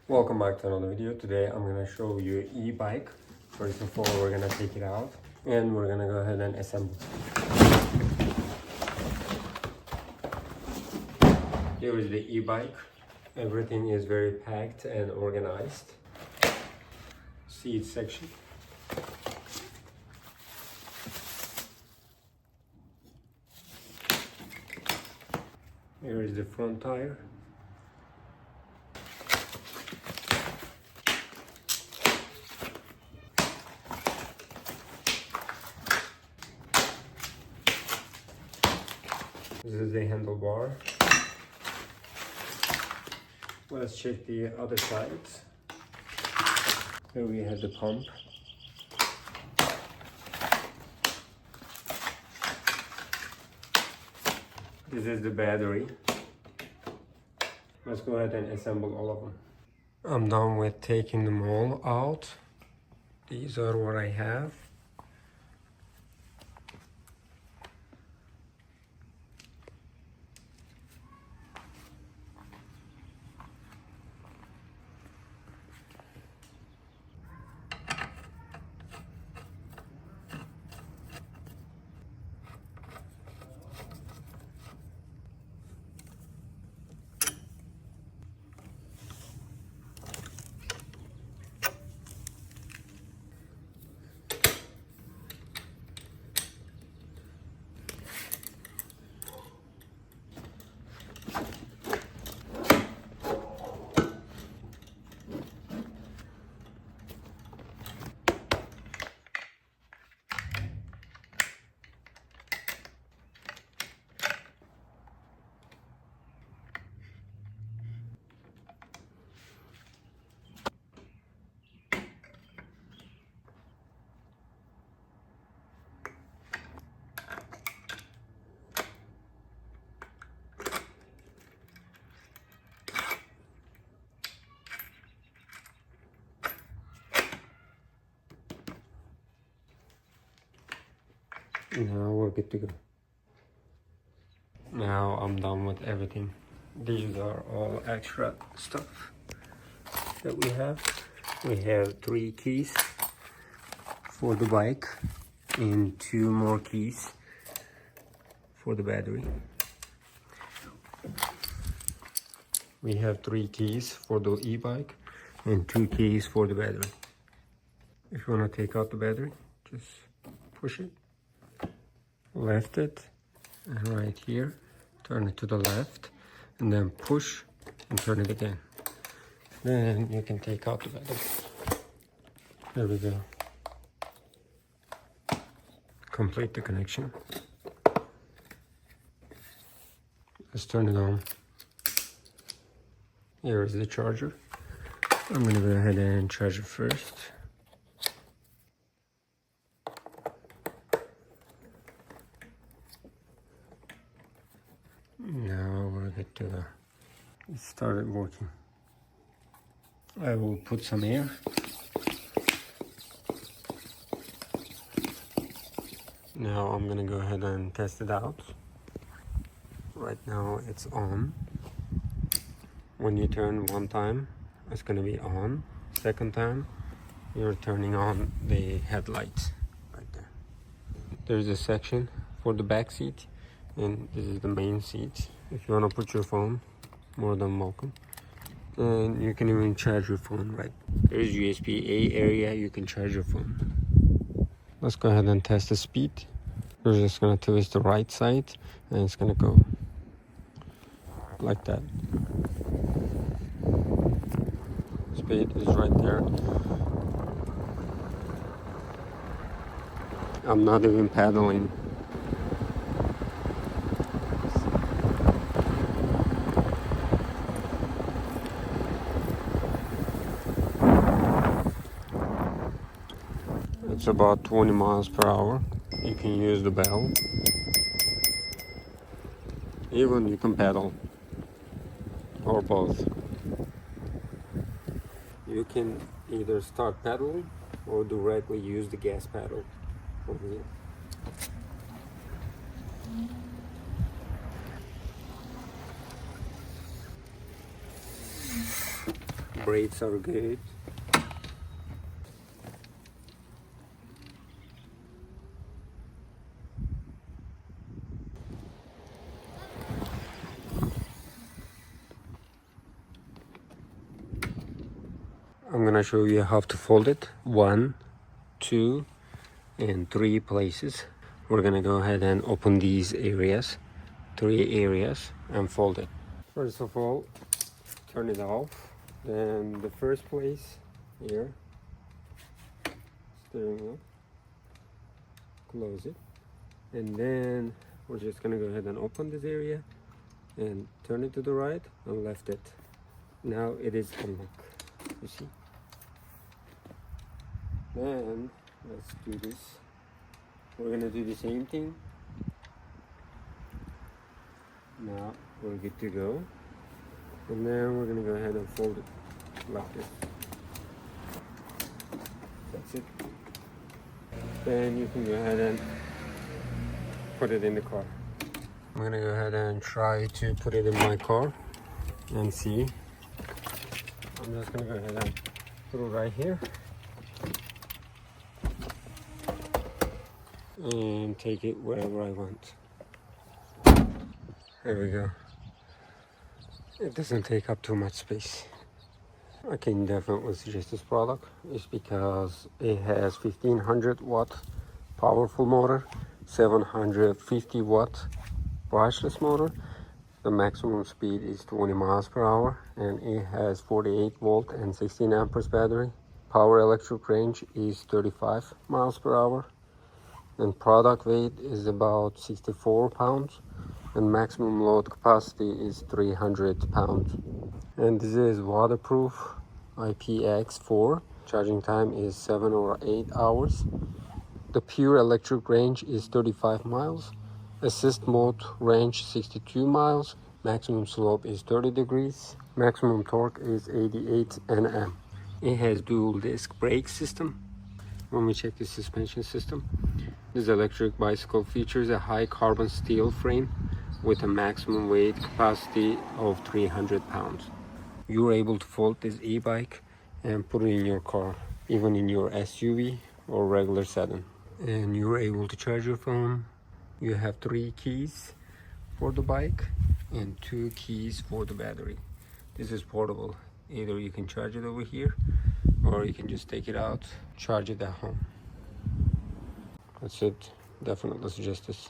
Welcome back to another video. Today I'm gonna show you e-bike. First of all, we're gonna take it out and we're gonna go ahead and assemble. Here is the e-bike. Everything is very packed and organized. Seat section. Here is the front tire. This is the handlebar. Let's check the other sides. Here we have the pump. This is the battery. Let's go ahead and assemble all of them. I'm done with taking them all out. These are what I have. Now we're good to go. Now I'm done with everything. These are all extra stuff that we have. We have 3 keys for the bike and 2 more keys for the battery. We have 3 keys for the e-bike and 2 keys for the battery. If you want to take out the battery, just push it. Left it, and right here, turn it to the left, and then push and turn it again. Then you can take out the battery. There we go. Complete the connection. Let's turn it on. Here is the charger. I'm gonna go ahead and charge it first. Now we're good to go. It started working. I will put some air. Now I'm gonna go ahead and test it out. Right now it's on. When you turn one time, it's gonna be on. Second time, you're turning on the headlights right there. There's a section for the back seat. And this is the main seat. If you want to put your phone, more than welcome. And you can even charge your phone, right? There's USB-A area, you can charge your phone. Let's go ahead and test the speed. We're just gonna twist the right side and it's gonna go like that. Speed is right there. I'm not even paddling. It's about 20 miles per hour. You can use the bell. Even you can pedal, or both. You can either start pedaling or directly use the gas pedal over here. brakes are good. I'm gonna show you how to fold it. 1, 2, and 3 places. We're gonna go ahead and open these areas, 3 areas, and fold it. First of all, turn it off. Then the first place here, steering wheel, close it. And then we're just gonna go ahead and open this area and turn it to the right and left it. Now it is unlocked, you see. Then let's do this. We're gonna do the same thing. Now we're good to go. And then we're gonna go ahead and fold it like this. That's it. Then you can go ahead and put it in the car. I'm gonna go ahead and try to put it in my car and see. I'm just gonna go ahead and put it right here and take it wherever I want. There we go. It doesn't take up too much space. I can definitely suggest this product. It's because it has 1500 watt powerful motor, 750 watt brushless motor. The maximum speed is 20 miles per hour, and it has 48 volt and 16 amperes battery. Power electric range is 35 miles per hour, and product weight is about 64 pounds, and maximum load capacity is 300 pounds. And this is waterproof, IPX4. Charging time is 7 or 8 hours. The pure electric range is 35 miles. Assist mode range 62 miles. Maximum slope is 30 degrees. Maximum torque is 88 Nm. It has dual disc brake system. When we check the suspension system, this electric bicycle features a high carbon steel frame with a maximum weight capacity of 300 pounds. You're able to fold this e-bike and put it in your car, even in your SUV or regular sedan. And you're able to charge your phone. You have 3 keys for the bike and 2 keys for the battery. This is portable. Either you can charge it over here or you can just take it out, charge it at home. That's it. Definitely suggest this.